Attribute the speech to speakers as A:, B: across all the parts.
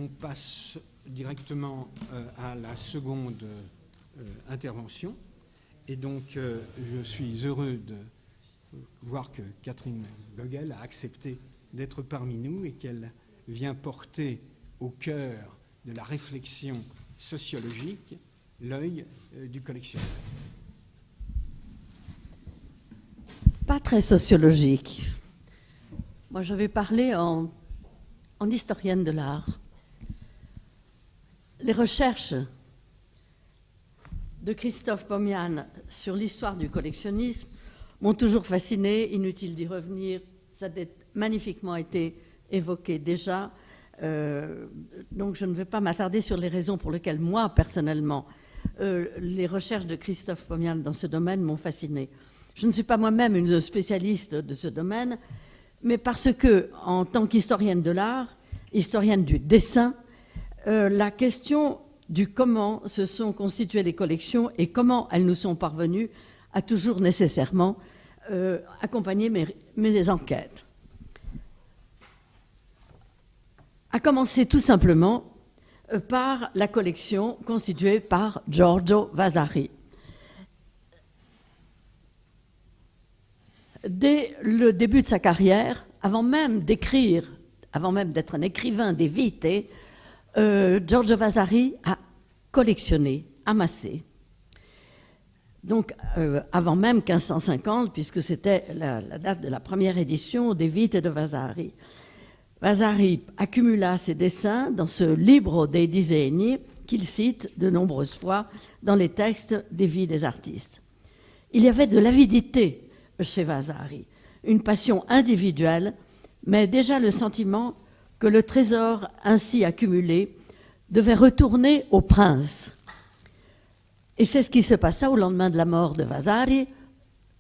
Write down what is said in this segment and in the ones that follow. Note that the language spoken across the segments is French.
A: on passe directement à la seconde intervention. Et donc, je suis heureux de voir que Catherine Vogel a accepté d'être parmi nous et qu'elle vient porter au cœur de la réflexion sociologique l'œil du collectionneur.
B: Pas très sociologique. Moi, je vais parler en historienne de l'art. Les recherches de Christophe Pomian sur l'histoire du collectionnisme m'ont toujours fasciné, inutile d'y revenir, ça a magnifiquement été évoqué déjà, donc je ne vais pas m'attarder sur les raisons pour lesquelles moi, personnellement, les recherches de Christophe Pomian dans ce domaine m'ont fasciné. Je ne suis pas moi-même une spécialiste de ce domaine, mais parce que, en tant qu'historienne de l'art, historienne du dessin, la question du comment se sont constituées les collections et comment elles nous sont parvenues a toujours nécessairement accompagné mes enquêtes. A commencer tout simplement par la collection constituée par Giorgio Vasari. Dès le début de sa carrière, avant même d'écrire, avant même d'être un écrivain des vite, Giorgio Vasari a collectionné, amassé. Donc, avant même 1550, puisque c'était la date de la première édition des Vite de Vasari. Vasari accumula ses dessins dans ce Libro dei disegni qu'il cite de nombreuses fois dans les textes des vies des artistes. Il y avait de l'avidité chez Vasari, une passion individuelle, mais déjà le sentiment que le trésor ainsi accumulé devait retourner au prince. Et c'est ce qui se passa au lendemain de la mort de Vasari.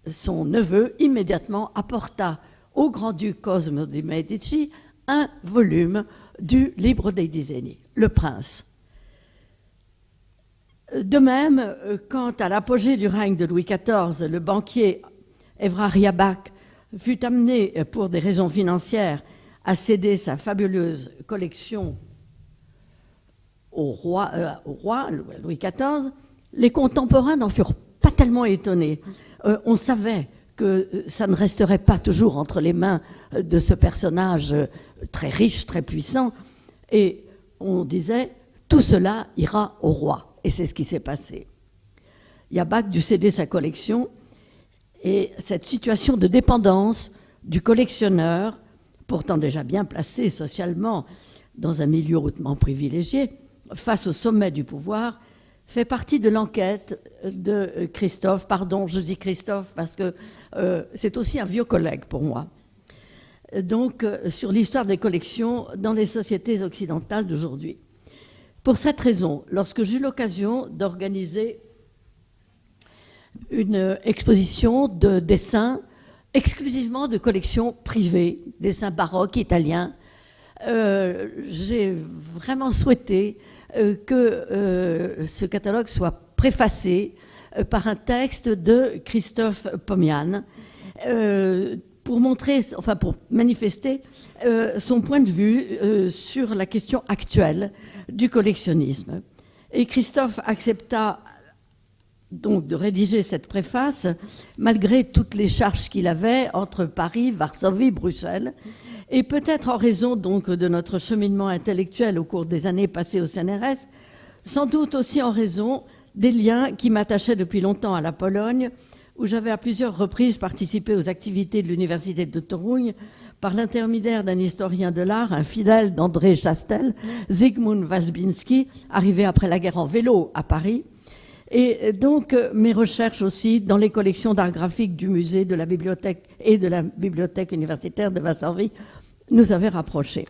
B: Son neveu immédiatement apporta au grand-duc Cosimo de' Medici un volume du Libro dei disegni, Le Prince. De même, quant à l'apogée du règne de Louis XIV, le banquier Evrard Jabach fut amené, pour des raisons financières, à céder sa fabuleuse collection au roi Louis XIV. Les contemporains n'en furent pas tellement étonnés. On savait que ça ne resterait pas toujours entre les mains de ce personnage très riche, très puissant, et on disait « tout cela ira au roi ». Et c'est ce qui s'est passé. Jabach dut céder sa collection, et cette situation de dépendance du collectionneur, pourtant déjà bien placé socialement dans un milieu hautement privilégié, face au sommet du pouvoir, fait partie de l'enquête de Christophe. Pardon, je dis Christophe parce que c'est aussi un vieux collègue pour moi. Donc, sur l'histoire des collections dans les sociétés occidentales d'aujourd'hui. Pour cette raison, lorsque j'eus l'occasion d'organiser une exposition de dessins exclusivement de collections privées, dessins baroques italiens, j'ai vraiment souhaité que ce catalogue soit préfacé par un texte de Christophe Pomian pour montrer, enfin pour manifester son point de vue sur la question actuelle du collectionnisme. Et Christophe accepta donc de rédiger cette préface malgré toutes les charges qu'il avait entre Paris, Varsovie, Bruxelles. Et peut-être en raison donc de notre cheminement intellectuel au cours des années passées au CNRS, sans doute aussi en raison des liens qui m'attachaient depuis longtemps à la Pologne, où j'avais à plusieurs reprises participé aux activités de l'Université de Toruń par l'intermédiaire d'un historien de l'art, un fidèle d'André Chastel, Zygmunt Waszbinski, arrivé après la guerre en vélo à Paris. Et donc mes recherches aussi dans les collections d'art graphique du musée, de la bibliothèque et de la bibliothèque universitaire de Varsovie nous avaient rapprochés.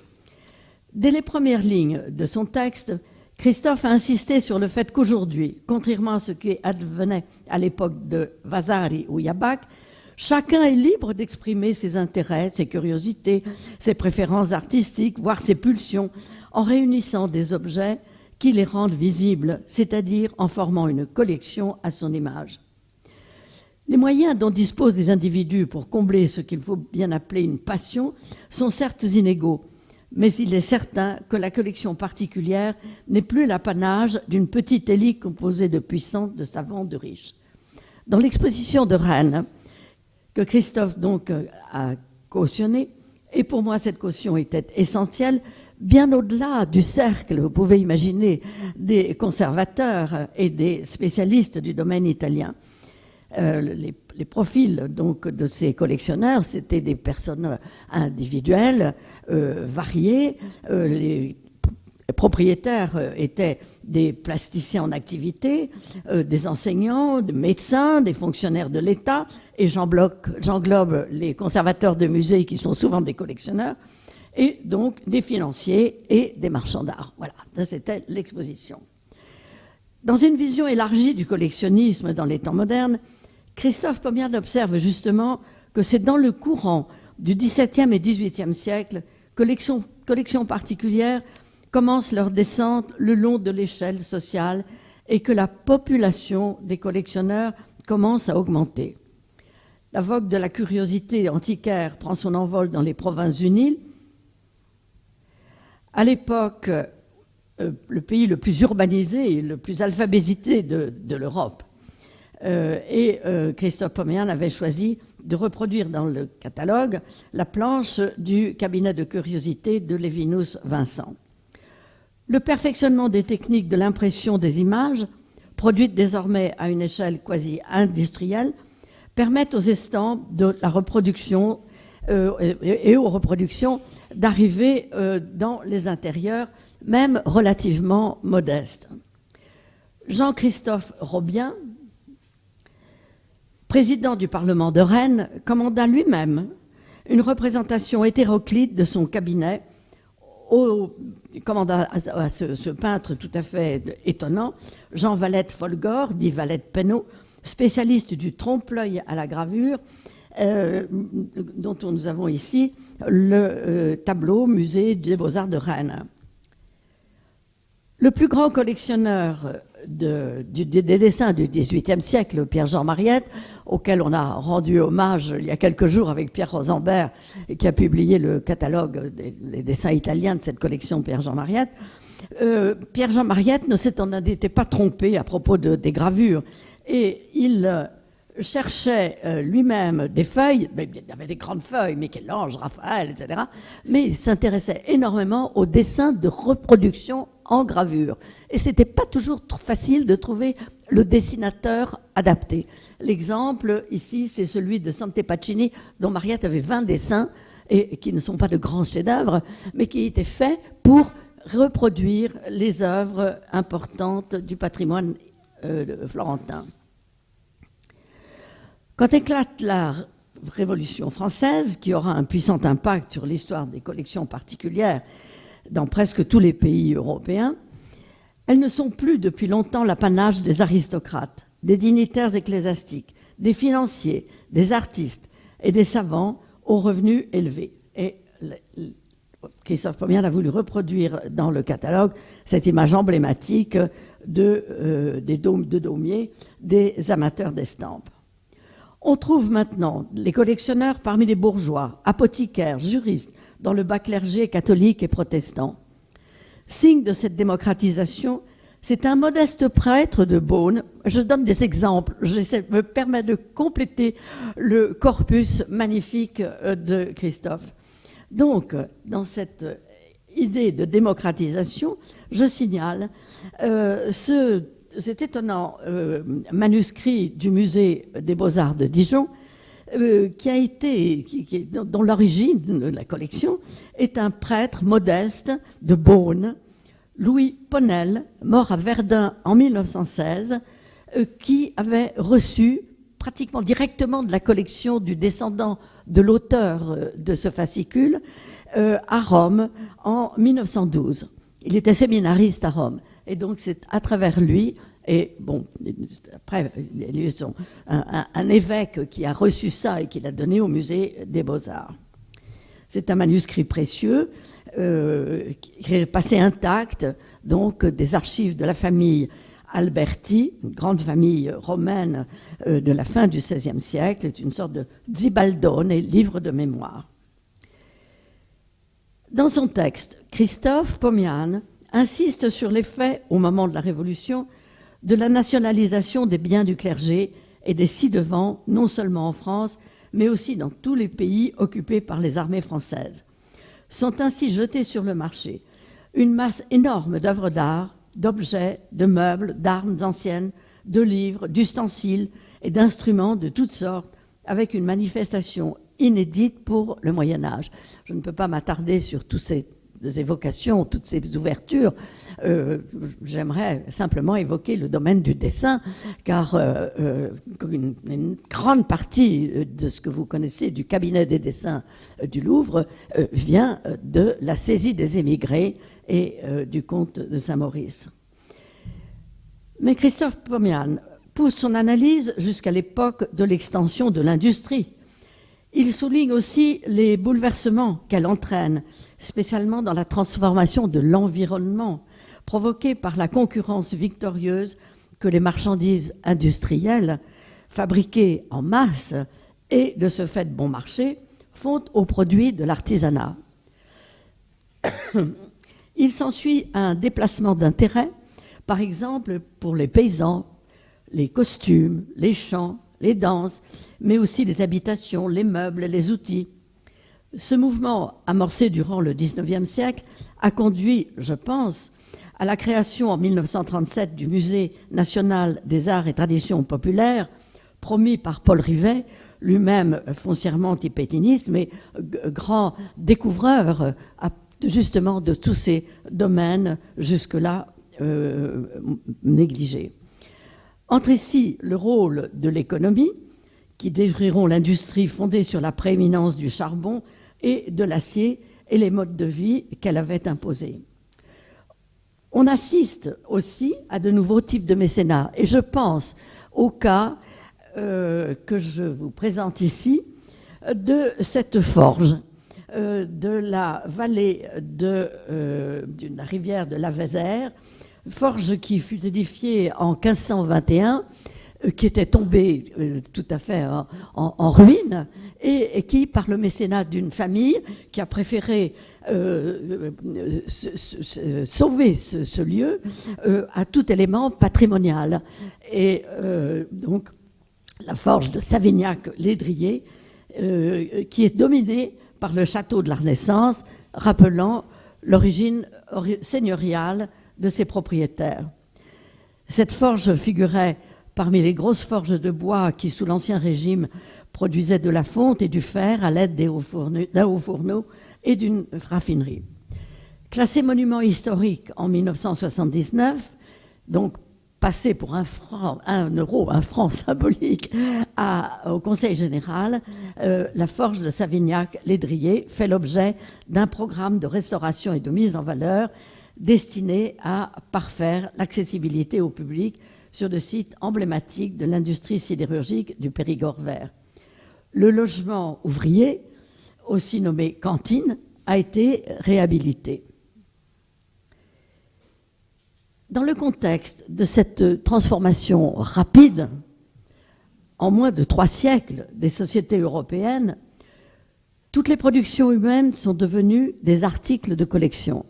B: Dès les premières lignes de son texte, Christophe a insisté sur le fait qu'aujourd'hui, contrairement à ce qui advenait à l'époque de Vasari ou Jabach, chacun est libre d'exprimer ses intérêts, ses curiosités, ses préférences artistiques, voire ses pulsions, en réunissant des objets qui les rendent visibles, c'est-à-dire en formant une collection à son image. Les moyens dont disposent des individus pour combler ce qu'il faut bien appeler une passion sont certes inégaux, Mais il est certain que la collection particulière n'est plus l'apanage d'une petite élite composée de puissants, de savants, de riches. Dans l'exposition de Rennes, que Christophe donc a cautionnée, et pour moi cette caution était essentielle, bien au-delà du cercle, vous pouvez imaginer, des conservateurs et des spécialistes du domaine italien. Les profils donc de ces collectionneurs, c'était des personnes individuelles, variées. Les propriétaires étaient des plasticiens en activité, des enseignants, des médecins, des fonctionnaires de l'État, et j'englobe les conservateurs de musées qui sont souvent des collectionneurs, et donc des financiers et des marchands d'art. Voilà, ça c'était l'exposition. Dans une vision élargie du collectionnisme dans les temps modernes, Christophe Pomian observe justement que c'est dans le courant du XVIIe et XVIIIe siècle que les collections particulières commencent leur descente le long de l'échelle sociale et que la population des collectionneurs commence à augmenter. La vogue de la curiosité antiquaire prend son envol dans les provinces unies. À l'époque, le pays le plus urbanisé et le plus alphabétisé de l'Europe. Christophe Pomian avait choisi de reproduire dans le catalogue la planche du cabinet de curiosité de Lévinus Vincent. Le perfectionnement des techniques de l'impression des images, produites désormais à une échelle quasi industrielle, permettent aux estampes de la reproduction et aux reproductions d'arriver dans les intérieurs, même relativement modestes. Jean-Christophe Robien, président du Parlement de Rennes, commanda lui-même une représentation hétéroclite de son cabinet, commanda à ce peintre tout à fait étonnant, Jean Valette Folgore, dit Valette Penot, spécialiste du trompe-l'œil à la gravure, dont nous avons ici le tableau Musée des Beaux-Arts de Rennes. Le plus grand collectionneur des dessins du XVIIIe siècle, Pierre-Jean Mariette, auquel on a rendu hommage il y a quelques jours avec Pierre Rosenberg, qui a publié le catalogue des dessins italiens de cette collection Pierre-Jean Mariette. Pierre-Jean Mariette n'était pas trompé à propos des gravures, et il cherchait lui-même des feuilles, il avait des grandes feuilles, Michel-Ange, Raphaël, etc., mais il s'intéressait énormément aux dessins de reproduction en gravure. Et ce n'était pas toujours facile de trouver le dessinateur adapté. L'exemple ici, c'est celui de Sante Pacini, dont Mariette avait 20 dessins, et qui ne sont pas de grands chefs-d'œuvre, mais qui étaient faits pour reproduire les œuvres importantes du patrimoine florentin. Quand éclate la Révolution française, qui aura un puissant impact sur l'histoire des collections particulières dans presque tous les pays européens, elles ne sont plus depuis longtemps l'apanage des aristocrates, des dignitaires ecclésiastiques, des financiers, des artistes et des savants aux revenus élevés. Et Christophe Pomian a voulu reproduire dans le catalogue cette image emblématique des daumiers, des amateurs d'estampes. On trouve maintenant les collectionneurs parmi les bourgeois, apothicaires, juristes, dans le bas clergé catholique et protestant. Signe de cette démocratisation, c'est un modeste prêtre de Beaune. Je donne des exemples, me permet de compléter le corpus magnifique de Christophe. Donc, dans cette idée de démocratisation, je signale cet étonnant manuscrit du musée des Beaux-Arts de Dijon, dont l'origine de la collection est un prêtre modeste de Beaune, Louis Ponel, mort à Verdun en 1916, qui avait reçu pratiquement directement de la collection du descendant de l'auteur de ce fascicule à Rome en 1912. Il était séminariste à Rome. Et donc, c'est à travers lui, et bon, après, il y a eu un évêque qui a reçu ça et qui l'a donné au musée des Beaux-Arts. C'est un manuscrit précieux qui est passé intact, donc, des archives de la famille Alberti, une grande famille romaine de la fin du XVIe siècle. C'est une sorte de Zibaldone, livre de mémoire. Dans son texte, Christophe Pomian insiste sur l'effet, au moment de la Révolution, de la nationalisation des biens du clergé et des ci-devant, non seulement en France, mais aussi dans tous les pays occupés par les armées françaises. Sont ainsi jetés sur le marché une masse énorme d'œuvres d'art, d'objets, de meubles, d'armes anciennes, de livres, d'ustensiles et d'instruments de toutes sortes, avec une manifestation inédite pour le Moyen-Âge. Je ne peux pas m'attarder sur toutes ces évocations, toutes ces ouvertures. J'aimerais simplement évoquer le domaine du dessin, car une grande partie de ce que vous connaissez du cabinet des dessins du Louvre vient de la saisie des émigrés et du comte de Saint-Maurice. Mais Christophe Pomian pousse son analyse jusqu'à l'époque de l'extension de l'industrie. Il souligne aussi les bouleversements qu'elle entraîne, spécialement dans la transformation de l'environnement, provoquée par la concurrence victorieuse que les marchandises industrielles, fabriquées en masse et de ce fait bon marché, font aux produits de l'artisanat. Il s'ensuit un déplacement d'intérêt, par exemple pour les paysans, les costumes, les chants, les danses, mais aussi les habitations, les meubles, les outils. Ce mouvement, amorcé durant le XIXe siècle, a conduit, je pense, à la création en 1937 du Musée national des arts et traditions populaires, promis par Paul Rivet, lui-même foncièrement antipétiniste, mais grand découvreur justement de tous ces domaines jusque-là négligés. Entre ici le rôle de l'économie, qui détruiront l'industrie fondée sur la prééminence du charbon et de l'acier et les modes de vie qu'elle avait imposés. On assiste aussi à de nouveaux types de mécénat, et je pense au cas que je vous présente ici de cette forge de la vallée de la rivière de la Vézère, forge qui fut édifiée en 1521, qui était tombée tout à fait en ruine, et qui, par le mécénat d'une famille qui a préféré sauver ce lieu à tout élément patrimonial. Et donc, la forge de Savignac-Lédrier, qui est dominée par le château de la Renaissance, rappelant l'origine seigneuriale de ses propriétaires. Cette forge figurait parmi les grosses forges de bois qui, sous l'Ancien Régime, produisaient de la fonte et du fer à l'aide d'un haut fourneau et d'une raffinerie. Classé monument historique en 1979, donc passé pour un franc symbolique au Conseil général, la forge de Savignac-Lédrier fait l'objet d'un programme de restauration et de mise en valeur destiné à parfaire l'accessibilité au public sur le site emblématique de l'industrie sidérurgique du Périgord vert. Le logement ouvrier, aussi nommé cantine, a été réhabilité. Dans le contexte de cette transformation rapide, en moins de 3 siècles, des sociétés européennes, toutes les productions humaines sont devenues des articles de collection.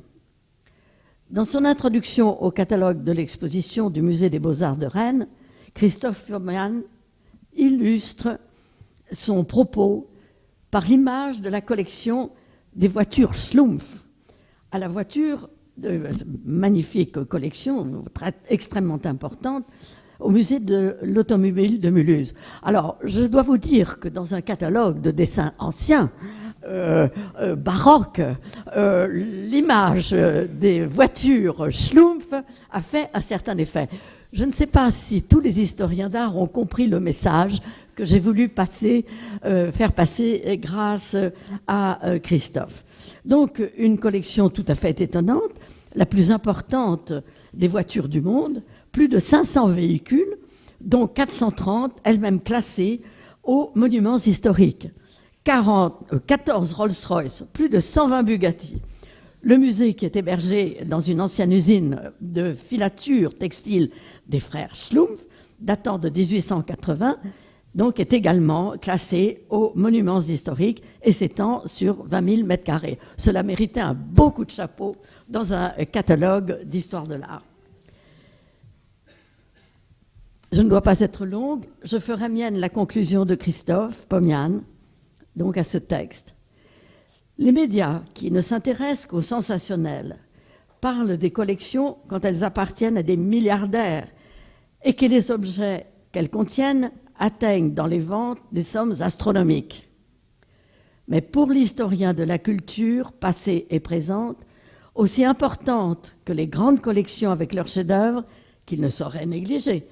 B: Dans son introduction au catalogue de l'exposition du Musée des Beaux-Arts de Rennes, Christophe Pomian illustre son propos par l'image de la collection des voitures Schlumpf. À la voiture, magnifique collection, extrêmement importante, au musée de l'automobile de Mulhouse. Alors, je dois vous dire que dans un catalogue de dessins anciens, baroque, l'image des voitures Schlumpf a fait un certain effet. Je ne sais pas si tous les historiens d'art ont compris le message que j'ai voulu faire passer grâce à Christophe. Donc, une collection tout à fait étonnante, la plus importante des voitures du monde, plus de 500 véhicules, dont 430 elles-mêmes classées aux monuments historiques. 14 Rolls-Royce, plus de 120 Bugatti. Le musée, qui est hébergé dans une ancienne usine de filature textile des frères Schlumpf, datant de 1880, donc est également classé aux monuments historiques et s'étend sur 20 000 mètres carrés. Cela méritait un beau coup de chapeau dans un catalogue d'histoire de l'art. Je ne dois pas être longue, je ferai mienne la conclusion de Christophe Pomian, donc à ce texte. Les médias qui ne s'intéressent qu'au sensationnel parlent des collections quand elles appartiennent à des milliardaires et que les objets qu'elles contiennent atteignent dans les ventes des sommes astronomiques. Mais pour l'historien de la culture, passée et présente, aussi importante que les grandes collections avec leurs chefs-d'œuvre, qu'il ne saurait négliger,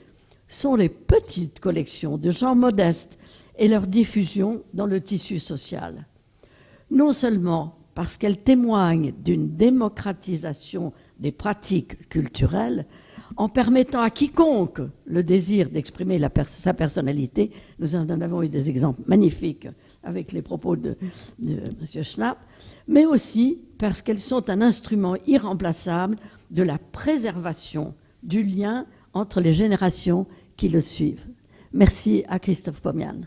B: sont les petites collections de gens modestes et leur diffusion dans le tissu social. Non seulement parce qu'elles témoignent d'une démocratisation des pratiques culturelles, en permettant à quiconque le désir d'exprimer sa personnalité, nous en avons eu des exemples magnifiques avec les propos de M. Schnapp, mais aussi parce qu'elles sont un instrument irremplaçable de la préservation du lien entre les générations qui le suivent. Merci à Christophe Pomian.